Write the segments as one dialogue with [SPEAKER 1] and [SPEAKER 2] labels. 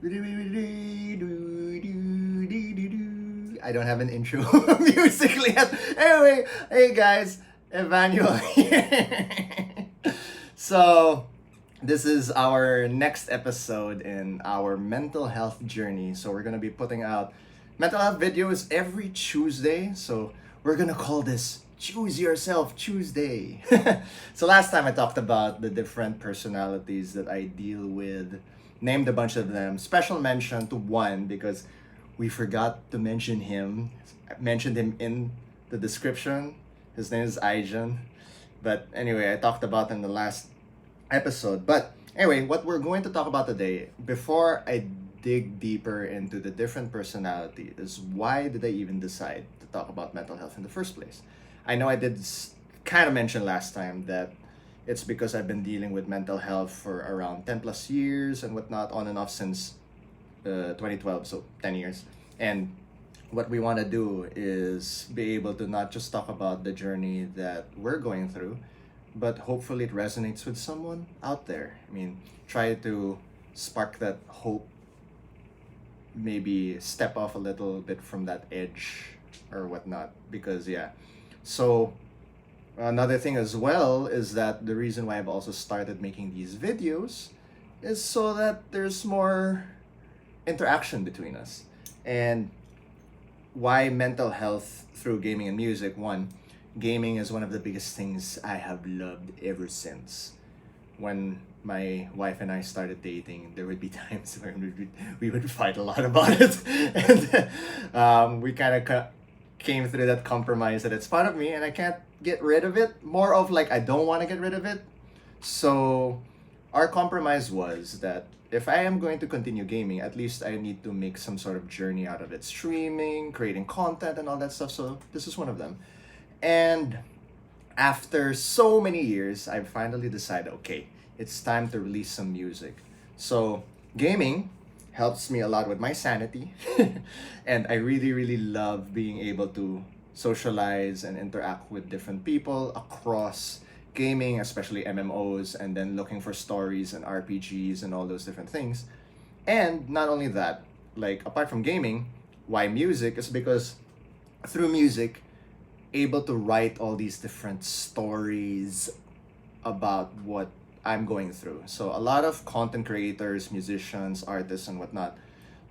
[SPEAKER 1] I don't have an intro musically yet. Anyway, hey guys, Evanuell here. So, this is our next episode in our mental health journey. So, we're gonna be putting out mental health videos every Tuesday. So, we're gonna call this Choose Yourself Tuesday. So, last time I talked about the different personalities that I deal with, named a bunch of them. Special mention to one because we forgot to mention him. I mentioned him in the description. His name is Aijan. But anyway, I talked about him in the last episode. But anyway, what we're going to talk about today, before I dig deeper into the different personality, is why did I even decide to talk about mental health in the first place? I know I did kind of mention last time that it's because I've been dealing with mental health for around 10 plus years and whatnot, on and off since 2012, so 10 years. And what we want to do is be able to not just talk about the journey that we're going through, but hopefully it resonates with someone out there. I mean, try to spark that hope, maybe step off a little bit from that edge or whatnot. Because, yeah. So, another thing as well is that the reason why I've also started making these videos is so that there's more interaction between us. And why mental health through gaming and music? One, gaming is one of the biggest things I have loved ever since. When my wife and I started dating, there would be times where we would fight a lot about it. And we kind of came through that compromise that it's part of me and I can't get rid of it. More of like, I don't want to get rid of it. So our compromise was that if I am going to continue gaming, at least I need to make some sort of journey out of it. Streaming, creating content, and all that stuff. So this is one of them. And after so many years, I finally decided, okay, it's time to release some music. So gaming helps me a lot with my sanity. And I really, really love being able to socialize and interact with different people across gaming, especially MMOs, and then looking for stories and RPGs and all those different things. And not only that, like apart from gaming, why music is because through music, able to write all these different stories about what I'm going through. So a lot of content creators, musicians, artists, and whatnot,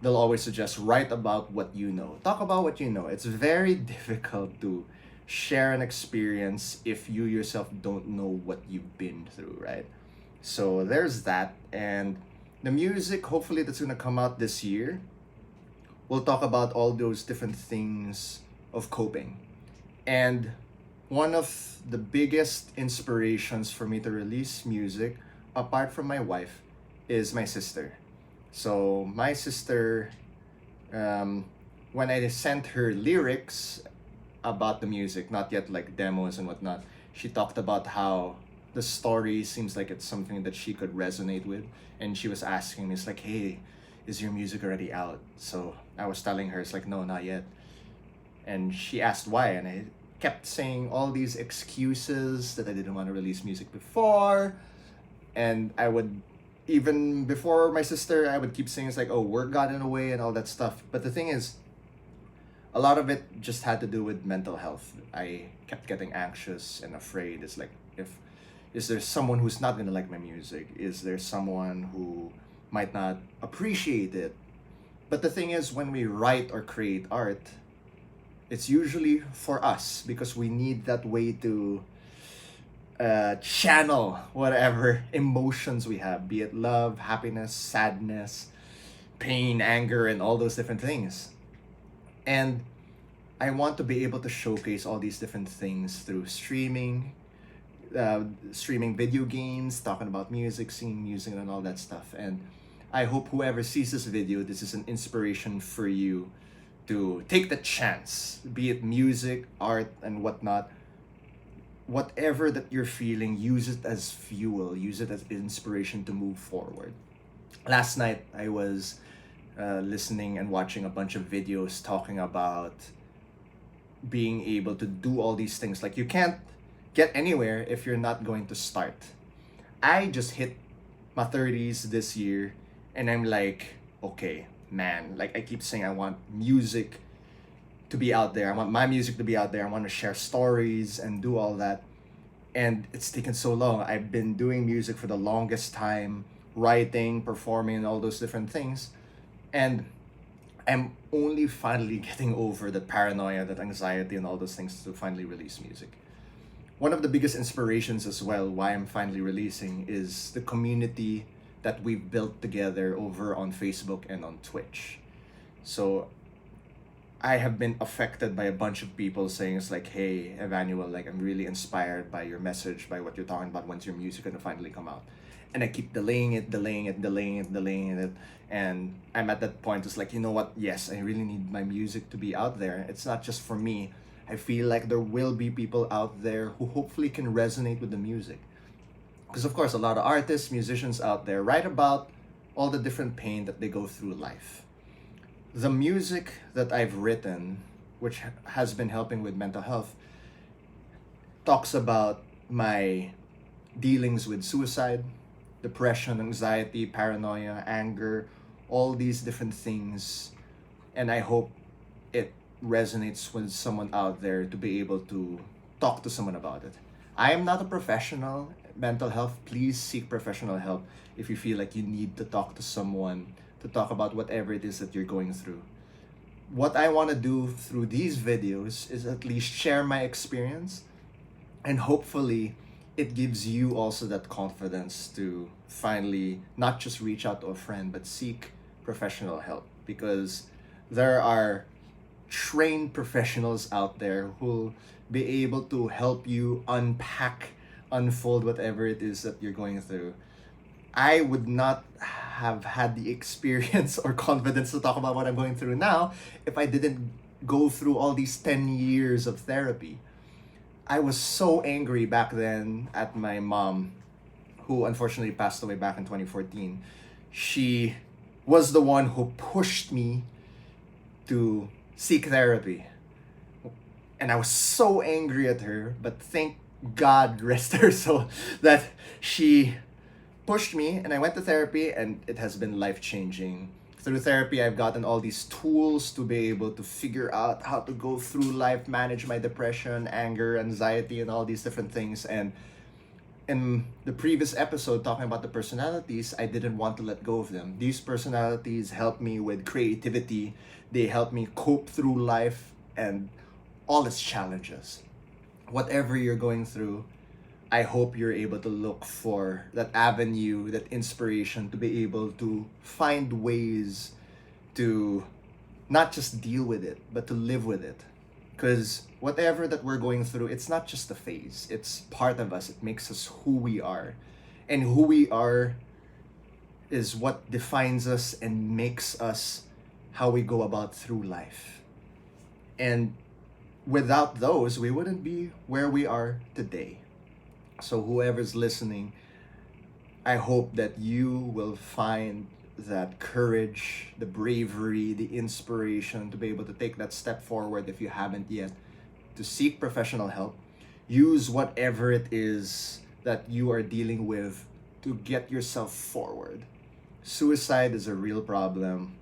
[SPEAKER 1] they'll always suggest write about what you know. Talk about what you know. It's very difficult to share an experience if you yourself don't know what you've been through, right? So there's that. And the music, hopefully, that's gonna come out this year. We'll talk about all those different things of coping. And one of the biggest inspirations for me to release music, apart from my wife, is my sister. So my sister, when I sent her lyrics about the music, not yet like demos and whatnot, she talked about how the story seems like it's something that she could resonate with. And she was asking me, it's like, hey, is your music already out? So I was telling her, it's like, no, not yet. And she asked why, and I kept saying all these excuses that I didn't want to release music before. And I would, even before my sister, I would keep saying it's like, oh, work got in the way and all that stuff. But the thing is, a lot of it just had to do with mental health. I kept getting anxious and afraid. It's like, is there someone who's not gonna like my music? Is there someone who might not appreciate it? But the thing is, when we write or create art, it's usually for us because we need that way to channel whatever emotions we have, be it love, happiness, sadness, pain, anger, and all those different things. And I want to be able to showcase all these different things through streaming video games, talking about music, singing music, and all that stuff. And I hope whoever sees this video, this is an inspiration for you to take the chance, be it music, art, and whatnot. Whatever that you're feeling, use it as fuel, use it as inspiration to move forward. Last night, I was listening and watching a bunch of videos talking about being able to do all these things. Like, you can't get anywhere if you're not going to start. I just hit my 30s this year, and I'm like, okay, man, like I keep saying, I want music to be out there. I want my music to be out there. I want to share stories and do all that. And it's taken so long. I've been doing music for the longest time, writing, performing, and all those different things. And I'm only finally getting over that paranoia, that anxiety, and all those things to finally release music. One of the biggest inspirations as well why I'm finally releasing is the community that we've built together over on Facebook and on Twitch. So I have been affected by a bunch of people saying it's like, hey, Evanuell, like I'm really inspired by your message, by what you're talking about. When's your music gonna finally come out? And I keep delaying it. And I'm at that point, it's like, you know what? Yes, I really need my music to be out there. It's not just for me. I feel like there will be people out there who hopefully can resonate with the music. Because of course, a lot of artists, musicians out there write about all the different pain that they go through life. The music that I've written, which has been helping with mental health, talks about my dealings with suicide, depression, anxiety, paranoia, anger, all these different things. And I hope it resonates with someone out there to be able to talk to someone about it. I am not a professional mental health. Please seek professional help if you feel like you need to talk to someone to talk about whatever it is that you're going through. What I want to do through these videos is at least share my experience, and hopefully it gives you also that confidence to finally not just reach out to a friend but seek professional help, because there are trained professionals out there who'll be able to help you unpack, unfold whatever it is that you're going through. I would not have had the experience or confidence to talk about what I'm going through now if I didn't go through all these 10 years of therapy. I was so angry back then at my mom, who unfortunately passed away back in 2014. She was the one who pushed me to seek therapy. And I was so angry at her, but thank God, rest her soul, that she pushed me and I went to therapy, and it has been life-changing. Through therapy, I've gotten all these tools to be able to figure out how to go through life, manage my depression, anger, anxiety, and all these different things. And in the previous episode, talking about the personalities, I didn't want to let go of them. These personalities help me with creativity. They help me cope through life and all its challenges. Whatever you're going through, I hope you're able to look for that avenue, that inspiration to be able to find ways to not just deal with it, but to live with it. Because whatever that we're going through, it's not just a phase, it's part of us. It makes us who we are. And who we are is what defines us and makes us how we go about through life. And without those, we wouldn't be where we are today. So whoever's listening, I hope that you will find that courage, the bravery, the inspiration to be able to take that step forward if you haven't yet, to seek professional help. Use whatever it is that you are dealing with to get yourself forward. Suicide is a real problem.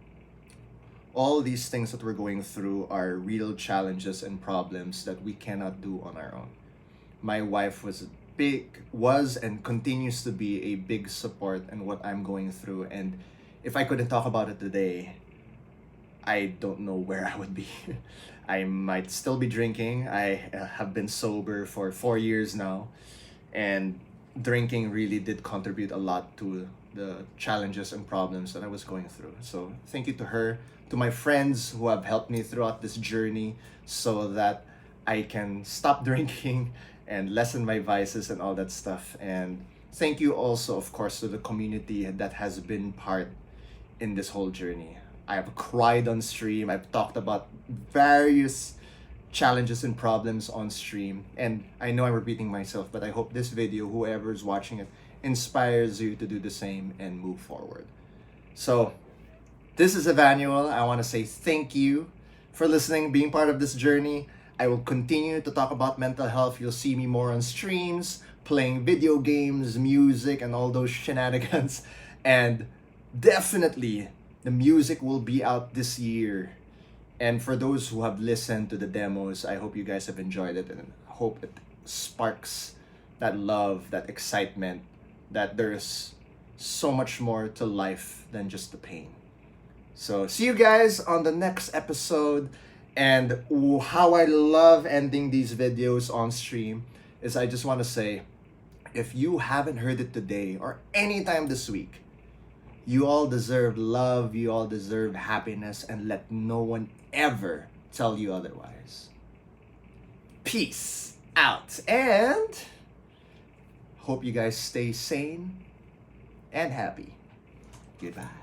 [SPEAKER 1] All these things that we're going through are real challenges and problems that we cannot do on our own. My wife was and continues to be a big support in what I'm going through, and if I couldn't talk about it today, I don't know where I would be. I might still be drinking. I have been sober for 4 years now, and drinking really did contribute a lot to the challenges and problems that I was going through. So thank you to her, to my friends who have helped me throughout this journey so that I can stop drinking and lessen my vices and all that stuff. And thank you also, of course, to the community that has been part in this whole journey. I have cried on stream. I've talked about various challenges and problems on stream. And I know I'm repeating myself, but I hope this video, whoever is watching it, inspires you to do the same and move forward. So this is Evanuell. I want to say thank you for listening, being part of this journey. I will continue to talk about mental health. You'll see me more on streams, playing video games, music, and all those shenanigans. And definitely The music will be out this year. And for those who have listened to the demos, I hope you guys have enjoyed it, and hope it sparks that love, that excitement, that there's so much more to life than just the pain. So see you guys on the next episode. And how I love ending these videos on stream is I just want to say, if you haven't heard it today or anytime this week, you all deserve love, you all deserve happiness, and let no one ever tell you otherwise. Peace out, and hope you guys stay sane and happy. Goodbye.